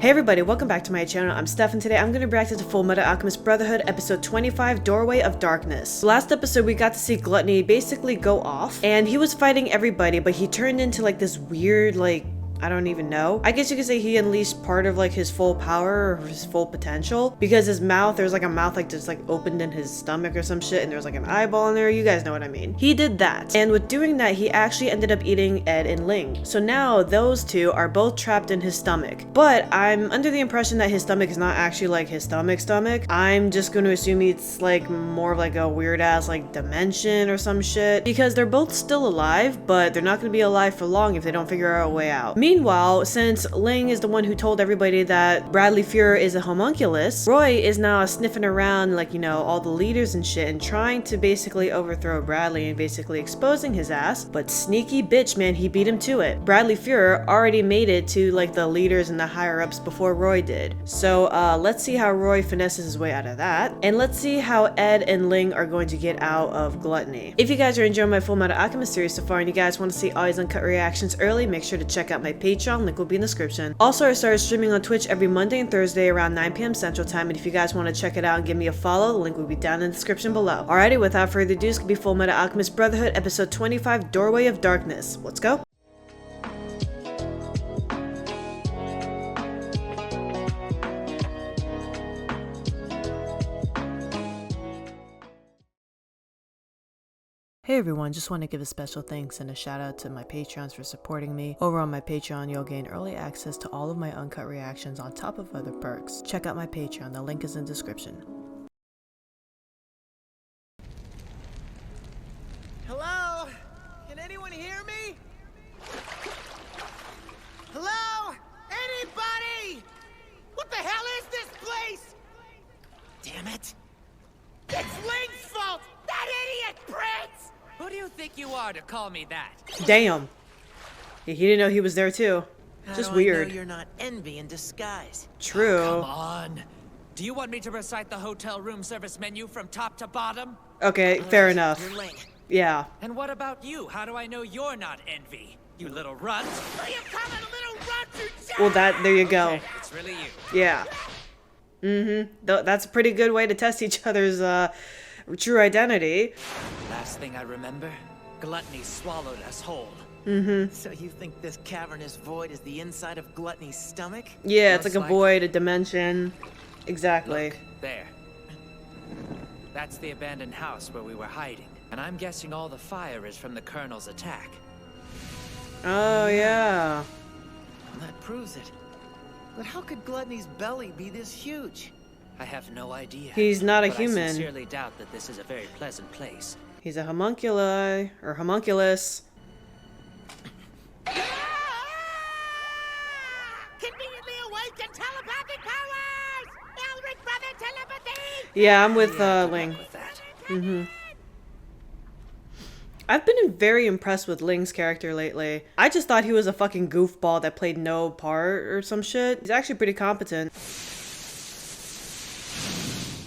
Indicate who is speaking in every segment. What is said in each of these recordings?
Speaker 1: Hey everybody, welcome back to my channel. I'm Steph and today I'm going to react to Fullmetal Alchemist Brotherhood episode 25, Doorway of Darkness. Last episode we got to see Gluttony basically go off and he was fighting everybody, but he turned into like this weird I don't even know. I guess you could say he unleashed part of like his full power or his full potential because his mouth, there's like a mouth like just like opened in his stomach or some shit and there's like an eyeball in there. You guys know what I mean. He did that. And with doing that, he actually ended up eating Ed and Ling. So now those two are both trapped in his stomach. But I'm under the impression that his stomach is not actually like his stomach. I'm just going to assume it's like more of like a weird ass like dimension or some shit because they're both still alive, but they're not going to be alive for long if they don't figure out a way out. Meanwhile, since Ling is the one who told everybody that Bradley Fuhrer is a homunculus, Roy is now sniffing around like, you know, all the leaders and shit and trying to basically overthrow Bradley and basically exposing his ass. But sneaky bitch, man, he beat him to it. Bradley Fuhrer already made it to like the leaders and the higher ups before Roy did. So let's see how Roy finesses his way out of that. And let's see how Ed and Ling are going to get out of Gluttony. If you guys are enjoying my Fullmetal Alchemist series so far and you guys want to see all these uncut reactions early, make sure to check out my Patreon, link will be in the description. Also, I started streaming on Twitch every Monday and Thursday around 9 p.m. Central Time, and if you guys want to check it out and give me a follow, the link will be down in the description below. Alrighty, without further ado, this could be Fullmetal Alchemist Brotherhood, episode 25, Doorway of Darkness. Let's go. Hey everyone, just want to give a special thanks and a shout out to my Patreons for supporting me. Over on my Patreon, you'll gain early access to all of my uncut reactions on top of other perks. Check out my Patreon, the link is in the description.
Speaker 2: Hello? Can anyone hear me? Hello? Anybody? What the hell is this place? Damn it. It's Ling's fault! That idiot Prince!
Speaker 3: Who do you think you are to call me that?
Speaker 1: Damn. Yeah, he didn't know he was there too. Just weird.
Speaker 2: I know you're not Envy in disguise.
Speaker 1: True.
Speaker 3: Oh, come on. Do you want me to recite the hotel room service menu from top to bottom?
Speaker 1: Okay, fair enough.
Speaker 2: You're Ling.
Speaker 1: Yeah.
Speaker 3: And what about you? How do I know you're not Envy? You little runt.
Speaker 2: Will you call it a little runt, you
Speaker 1: Well, there you go.
Speaker 3: Okay, it's really you.
Speaker 1: Yeah. That's a pretty good way to test each other's true identity.
Speaker 3: Last thing I remember, Gluttony swallowed us whole.
Speaker 2: So you think this cavernous void is the inside of Gluttony's stomach?
Speaker 1: Yeah, it's
Speaker 3: Most
Speaker 1: like a void, a dimension. Exactly.
Speaker 3: Look, there. That's the abandoned house where we were hiding. And I'm guessing all the fire is from the Colonel's attack.
Speaker 1: Oh, yeah.
Speaker 2: That proves it. But how could Gluttony's belly be this huge?
Speaker 3: I have no idea.
Speaker 1: He's not a
Speaker 3: but
Speaker 1: human.
Speaker 3: I sincerely doubt that this is a very pleasant place.
Speaker 1: He's a homunculi, or homunculus.
Speaker 2: Conveniently awake and telepathic powers! Elric brother telepathy!
Speaker 1: Yeah, I'm with
Speaker 3: Good
Speaker 1: Ling.
Speaker 3: luck with that.
Speaker 1: I've been very impressed with Ling's character lately. I just thought he was a fucking goofball that played no part or some shit. He's actually pretty competent.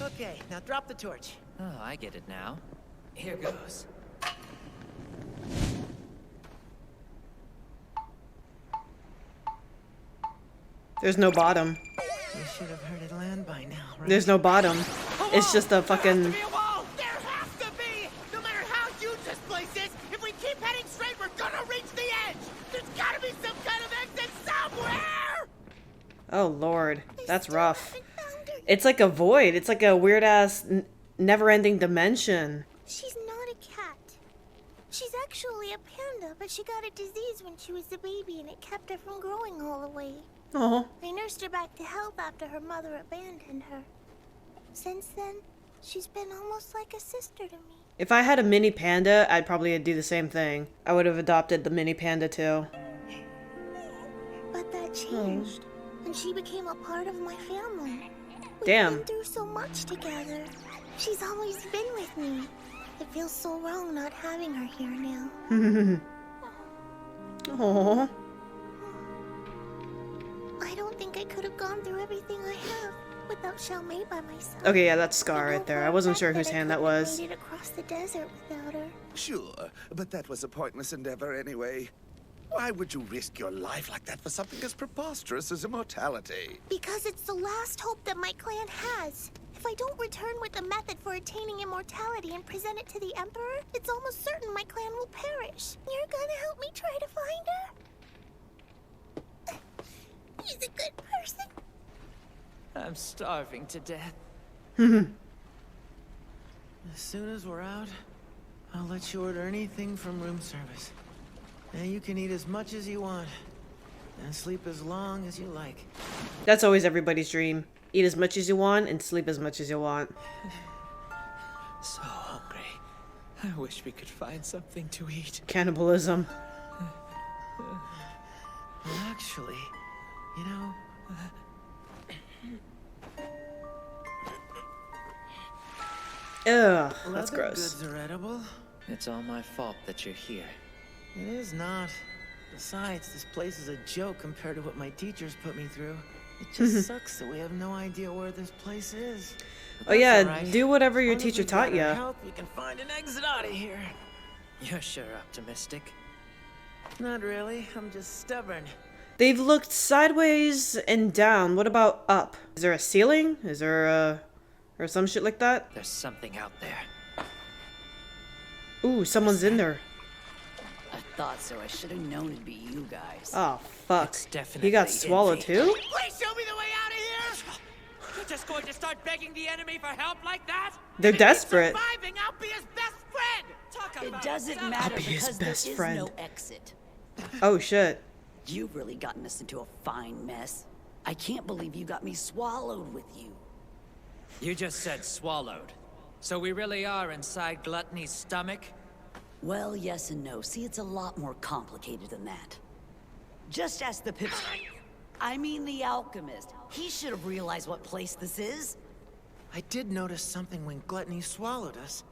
Speaker 2: Okay, now drop the torch.
Speaker 3: Oh, I get it now. Here goes.
Speaker 1: There's no bottom.
Speaker 2: You should have heard it land by now, right?
Speaker 1: There's no bottom. It's just a fucking...
Speaker 2: There has to be! No matter how huge this place is, if we keep heading straight, we're gonna reach the edge! There's gotta be some kind of exit somewhere!
Speaker 1: Oh lord, that's rough. It's like a void. It's like a weird-ass, never-ending dimension.
Speaker 4: She's not a cat. She's actually a panda, but she got a disease when she was a baby and it kept her from growing all the way.
Speaker 1: Oh.
Speaker 4: I nursed her back to health after her mother abandoned her. Since then, she's been almost like a sister to me.
Speaker 1: If I had a mini panda, I'd probably do the same thing. I would have adopted the mini panda too.
Speaker 4: But that changed when she became a part of my family. We've
Speaker 1: Damn.
Speaker 4: been through so much together. She's always been with me. It feels so wrong not having her here now.
Speaker 1: Oh.
Speaker 4: I don't think I could have gone through everything I have without Xiaomei by myself.
Speaker 1: Okay, yeah, that's Scar right there. I wasn't sure whose hand that was.
Speaker 4: I made it across the desert without her.
Speaker 5: Sure, but that was a pointless endeavor anyway. Why would you risk your life like that for something as preposterous as immortality?
Speaker 4: Because it's the last hope that my clan has. If I don't return with a method for attaining immortality and present it to the Emperor, it's almost certain my clan will perish. You're gonna help me try to find her? He's a good person.
Speaker 3: I'm starving to death.
Speaker 6: As soon as we're out, I'll let you order anything from room service. Now you can eat as much as you want, and sleep as long as you like.
Speaker 1: That's always everybody's dream. Eat as much as you want and sleep as much as you want.
Speaker 3: So hungry. I wish we could find something to eat.
Speaker 1: Cannibalism.
Speaker 6: Well, actually, you know...
Speaker 1: Ugh, that's
Speaker 6: leather
Speaker 1: gross.
Speaker 6: goods are edible.
Speaker 3: It's all my fault that you're here.
Speaker 6: It is not. Besides, this place is a joke compared to what my teachers put me through. It just sucks that we have no idea where this place is. But
Speaker 1: Oh yeah,
Speaker 6: that's all right.
Speaker 1: do whatever
Speaker 6: As
Speaker 1: your
Speaker 6: long as
Speaker 1: teacher
Speaker 6: we
Speaker 1: taught
Speaker 6: got our
Speaker 1: you.
Speaker 6: help, we can find an exit out of here.
Speaker 3: You're sure optimistic.
Speaker 6: Not really. I'm just stubborn.
Speaker 1: They've looked sideways and down. What about up? Is there a ceiling? Is there or some shit like that?
Speaker 3: There's something out there.
Speaker 1: Ooh, someone's in there.
Speaker 7: I thought so. I should have known it'd be you guys.
Speaker 1: Oh fuck.
Speaker 3: It's definitely
Speaker 1: He got swallowed
Speaker 3: Envy.
Speaker 1: too?
Speaker 2: Please show me the way out of here!
Speaker 3: You're just going to start begging the enemy for help like that?
Speaker 1: They're
Speaker 2: If he's
Speaker 1: desperate.
Speaker 2: surviving, I'll be his best friend!
Speaker 3: Talk
Speaker 7: It
Speaker 3: about
Speaker 7: doesn't
Speaker 3: something.
Speaker 7: matter
Speaker 1: be his
Speaker 7: because there
Speaker 1: best
Speaker 7: is
Speaker 1: friend.
Speaker 7: no exit.
Speaker 1: Oh shit.
Speaker 7: You've really gotten us into a fine mess. I can't believe you got me swallowed with you.
Speaker 3: You just said swallowed. So we really are inside Gluttony's stomach?
Speaker 7: Well, yes and no. See, it's a lot more complicated than that. Just ask the Pips. I mean the alchemist. He should have realized what place this is.
Speaker 6: I did notice something when Gluttony swallowed us.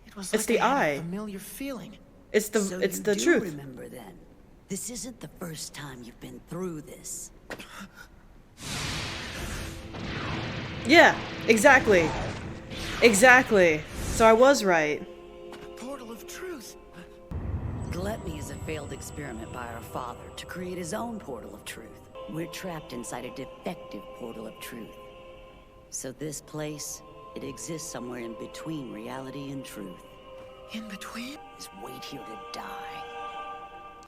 Speaker 6: It was
Speaker 1: It's
Speaker 6: like
Speaker 1: the
Speaker 6: I had
Speaker 1: eye.
Speaker 6: a familiar feeling.
Speaker 1: It's the
Speaker 7: So
Speaker 1: it's
Speaker 7: you
Speaker 1: the
Speaker 7: do
Speaker 1: truth.
Speaker 7: remember then. This isn't the first time you've been through this.
Speaker 1: Yeah, exactly. Exactly. So I was right.
Speaker 6: Portal of truth.
Speaker 7: Gluttony is a failed experiment by our father to create his own portal of truth. We're trapped inside a defective portal of truth. So this place, it exists somewhere in between reality and truth.
Speaker 6: In between?
Speaker 7: Just wait here to die.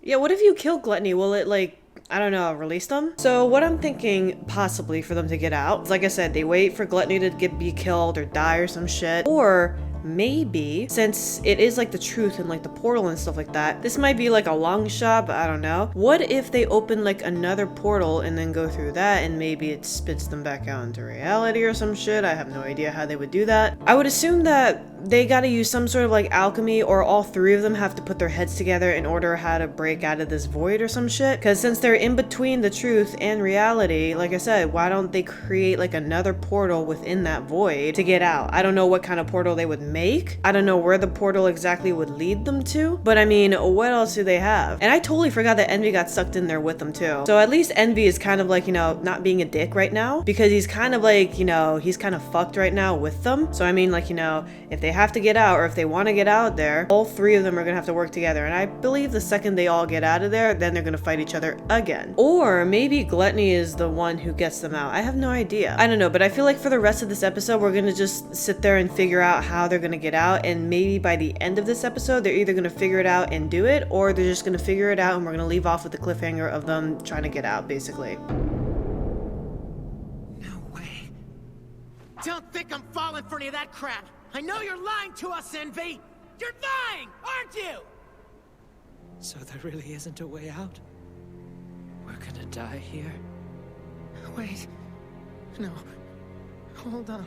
Speaker 1: Yeah, what if you kill Gluttony? Will it, like, I don't know, release them? So what I'm thinking, possibly, for them to get out, like I said, they wait for Gluttony to be killed or die or some shit. Or maybe, since it is like the truth and like the portal and stuff like that, this might be like a long shot, but I don't know. What if they open like another portal and then go through that and maybe it spits them back out into reality or some shit? I have no idea how they would do that. I would assume that they gotta use some sort of like alchemy, or all three of them have to put their heads together in order how to break out of this void or some shit. Because since they're in between the truth and reality, like I said, why don't they create like another portal within that void to get out? I don't know what kind of portal they would make. I don't know where the portal exactly would lead them to. But I mean, what else do they have? And I totally forgot that Envy got sucked in there with them too. So at least Envy is kind of like, you know, not being a dick right now, because he's kind of like, you know, he's kind of fucked right now with them. So I mean, like, you know, if they have to get out, or if they want to get out there, all three of them are gonna have to work together. And I believe the second they all get out of there, then they're gonna fight each other again. Or maybe Gluttony is the one who gets them out. I have no idea. I don't know, but I feel like for the rest of this episode, we're gonna just sit there and figure out how they're gonna get out. And maybe by the end of this episode, they're either gonna figure it out and do it, or they're just gonna figure it out and we're gonna leave off with the cliffhanger of them trying to get out, basically.
Speaker 6: No way.
Speaker 2: Don't think I'm falling for any of that crap! I know you're lying to us, Envy! You're lying, aren't you?
Speaker 3: So there really isn't a way out? We're gonna die here?
Speaker 6: Wait. No. Hold on.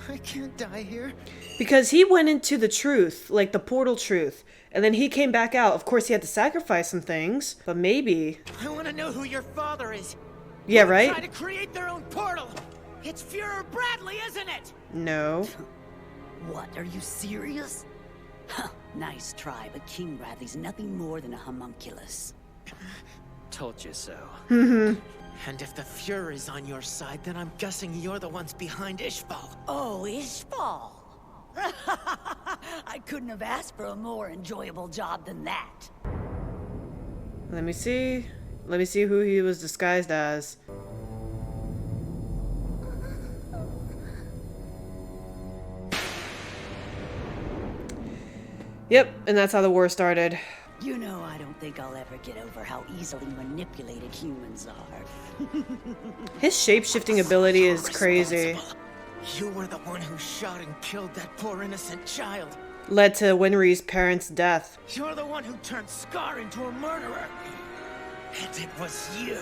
Speaker 6: I can't die here.
Speaker 1: Because he went into the truth, like the portal truth, and then he came back out. Of course, he had to sacrifice some things, but maybe.
Speaker 2: I want to know who your father is.
Speaker 1: Yeah,
Speaker 2: Try
Speaker 1: right?
Speaker 2: to create their own portal. It's Fuhrer Bradley, isn't it?
Speaker 1: No.
Speaker 7: What, are you serious? Huh, nice try, but King Bradley's nothing more than a homunculus.
Speaker 3: Told you so.
Speaker 6: And if the Fuhrer's on your side, then I'm guessing you're the ones behind Ishval.
Speaker 7: Oh, Ishval! I couldn't have asked for a more enjoyable job than that.
Speaker 1: Let me see. Let me see who he was disguised as. Yep, and that's how the war started.
Speaker 7: You know, I don't think I'll ever get over how easily manipulated humans are.
Speaker 1: His shape-shifting ability is crazy.
Speaker 6: You were the one who shot and killed that poor innocent child.
Speaker 1: Led to Winry's parents' death.
Speaker 6: You're the one who turned Scar into a murderer. And it was you.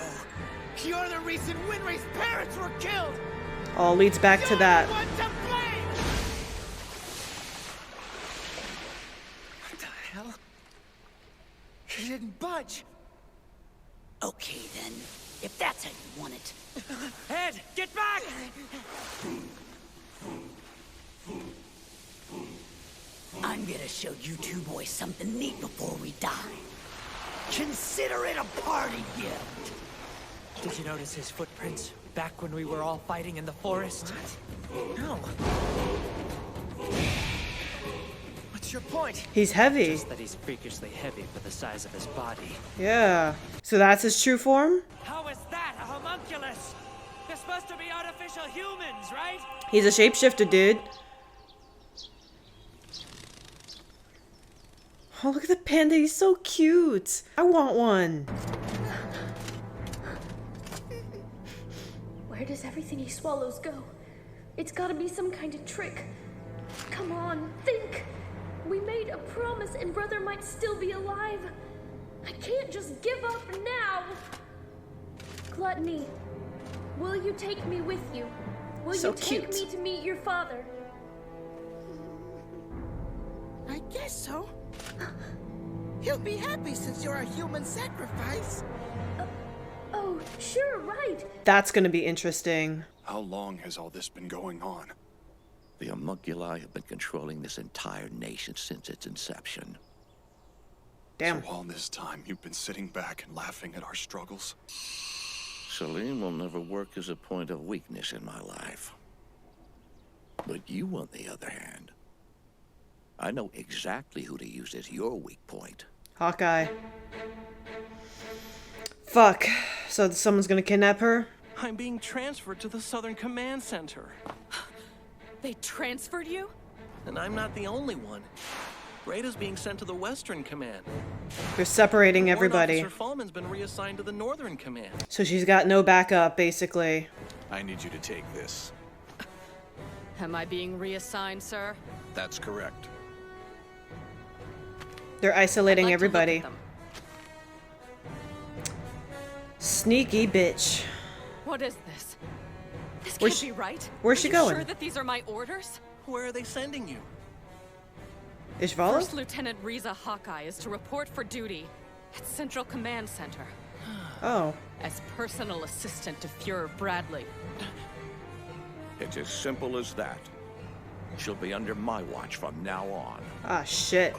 Speaker 2: You're the reason Winry's parents were killed!
Speaker 1: All leads back to that.
Speaker 2: You're the one to blame! What the hell? He didn't budge.
Speaker 7: Okay then, if that's how you want it.
Speaker 3: Ed, get back!
Speaker 7: I'm gonna show you two boys something neat before we die. Consider it a party gift.
Speaker 3: Did you notice his footprints back when we were all fighting in the forest?
Speaker 6: No. What's your point?
Speaker 1: He's heavy.
Speaker 3: Just that he's freakishly heavy for the size of his body.
Speaker 1: Yeah. So that's his true form?
Speaker 3: How is that a homunculus? They're supposed to be artificial humans, right?
Speaker 1: He's a shapeshifter, dude. Oh, look at the panda. He's so cute. I want one.
Speaker 8: Where does everything he swallows go? It's gotta be some kind of trick. Come on, think! We made a promise and Brother might still be alive. I can't just give up now! Gluttony, will you take me with you? Will
Speaker 1: So
Speaker 8: you take
Speaker 1: cute.
Speaker 8: me to meet your father?
Speaker 2: I guess so. He'll be happy since you're a human sacrifice.
Speaker 8: Oh, sure, right.
Speaker 1: That's gonna be interesting.
Speaker 5: How long has all this been going on?
Speaker 9: The homunculi have been controlling this entire nation since its inception.
Speaker 1: Damn.
Speaker 5: So all this time you've been sitting back and laughing at our struggles?
Speaker 9: Salim will never work as a point of weakness in my life. But you, on the other hand, I know exactly who to use as your weak point.
Speaker 1: Hawkeye. Fuck. So someone's gonna kidnap her?
Speaker 10: I'm being transferred to the Southern Command Center.
Speaker 11: They transferred you?
Speaker 10: And I'm not the only one. Rada's being sent to the Western Command.
Speaker 1: They're separating
Speaker 10: Warrant
Speaker 1: everybody.
Speaker 10: Officer Fallman's been reassigned to the Northern Command.
Speaker 1: So she's got no backup, basically.
Speaker 5: I need you to take this.
Speaker 11: Am I being reassigned, sir?
Speaker 5: That's correct.
Speaker 1: They're isolating
Speaker 11: I'd like
Speaker 1: everybody.
Speaker 11: to look at them.
Speaker 1: Sneaky bitch.
Speaker 11: What is this? This
Speaker 1: Where's
Speaker 11: can't
Speaker 1: she-
Speaker 11: be right.
Speaker 1: where's she
Speaker 11: Are
Speaker 1: going?
Speaker 11: you sure that these are my orders?
Speaker 10: Where are they sending you?
Speaker 1: Ishvala?
Speaker 11: First Lieutenant Riza Hawkeye is to report for duty at Central Command Center
Speaker 1: Oh.
Speaker 11: as personal assistant to Fuhrer Bradley.
Speaker 9: It's as simple as that. She'll be under my watch from now on.
Speaker 1: Ah, shit.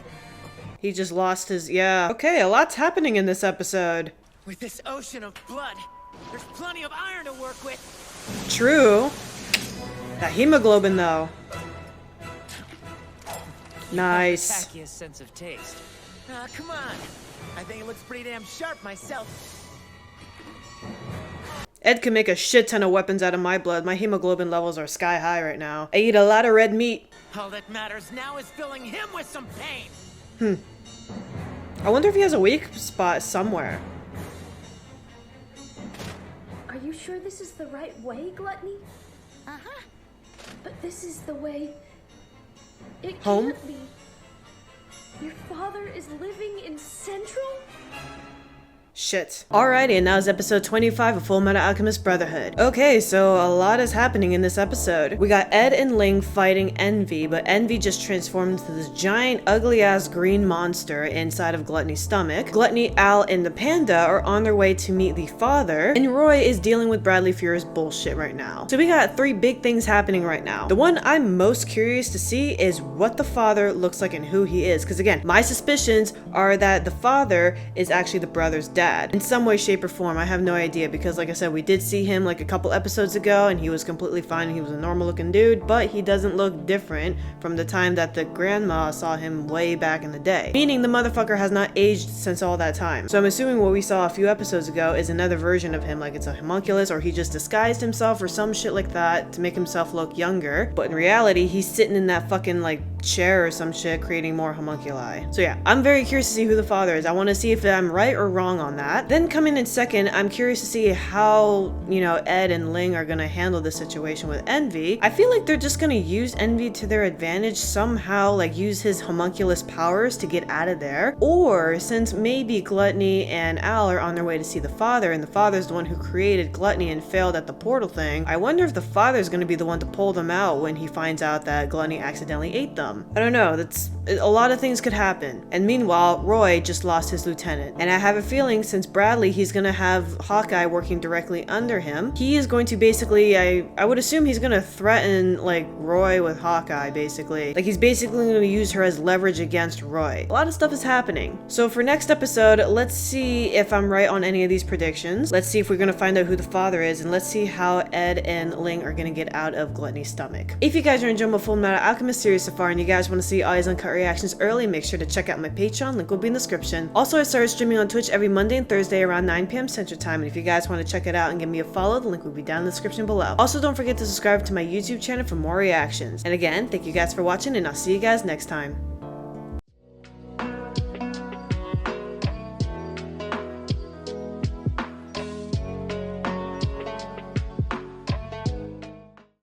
Speaker 1: He just lost his... Yeah. Okay, a lot's happening in this episode.
Speaker 6: With this ocean of blood, there's plenty of iron to work with.
Speaker 1: True. That hemoglobin, though. Nice.
Speaker 3: Tackiest sense of taste.
Speaker 6: Ah, come on. I think it looks pretty damn sharp myself.
Speaker 1: Ed can make a shit ton of weapons out of my blood. My hemoglobin levels are sky high right now. I eat a lot of red meat.
Speaker 6: All that matters now is filling him with some pain.
Speaker 1: I wonder if he has a weak spot somewhere.
Speaker 8: Are you sure this is the right way, Gluttony?
Speaker 4: Uh-huh.
Speaker 8: But this is the way... It
Speaker 1: Home?
Speaker 8: can't be. Your father is living in Central?
Speaker 1: Shit. Alrighty, and that was episode 25 of Fullmetal Alchemist Brotherhood. Okay, so a lot is happening in this episode. We got Ed and Ling fighting Envy, but Envy just transformed into this giant, ugly-ass green monster inside of Gluttony's stomach. Gluttony, Al, and the panda are on their way to meet the father, and Roy is dealing with Bradley Fuhrer's bullshit right now. So we got three big things happening right now. The one I'm most curious to see is what the father looks like and who he is, because again, my suspicions are that the father is actually the brother's dad. dad in some way, shape, or form. I have no idea because, like I said, we did see him like a couple episodes ago and he was completely fine and he was a normal looking dude, but he doesn't look different from the time that the grandma saw him way back in the day. Meaning the motherfucker has not aged since all that time. So I'm assuming what we saw a few episodes ago is another version of him, like it's a homunculus or he just disguised himself or some shit like that to make himself look younger. But in reality, he's sitting in that fucking like chair or some shit creating more homunculi. So yeah, I'm very curious to see who the father is. I want to see if I'm right or wrong on that. Then coming in second, I'm curious to see how, you know, Ed and Ling are gonna handle the situation with Envy. I feel like they're just gonna use Envy to their advantage somehow, like use his homunculus powers to get out of there. Or since maybe Gluttony and Al are on their way to see the father and the father's the one who created Gluttony and failed at the portal thing, I wonder if the father's gonna be the one to pull them out when he finds out that Gluttony accidentally ate them. I don't know, a lot of things could happen. And meanwhile, Roy just lost his lieutenant. And I have a feeling since Bradley, he's gonna have Hawkeye working directly under him. He is going to basically, I would assume he's gonna threaten like Roy with Hawkeye basically. Like he's basically gonna use her as leverage against Roy. A lot of stuff is happening. So for next episode, let's see if I'm right on any of these predictions. Let's see if we're gonna find out who the father is and let's see how Ed and Ling are gonna get out of Gluttony's stomach. If you guys are enjoying my Fullmetal Alchemist series so far and you guys want to see all these uncut reactions early, make sure to check out my Patreon, link will be in the description. Also, I started streaming on Twitch every Monday and Thursday around 9 p.m. Central Time, and if you guys want to check it out and give me a follow, the link will be down in the description below. Also, don't forget to subscribe to my YouTube channel for more reactions. And again, thank you guys for watching, and I'll see you guys next time.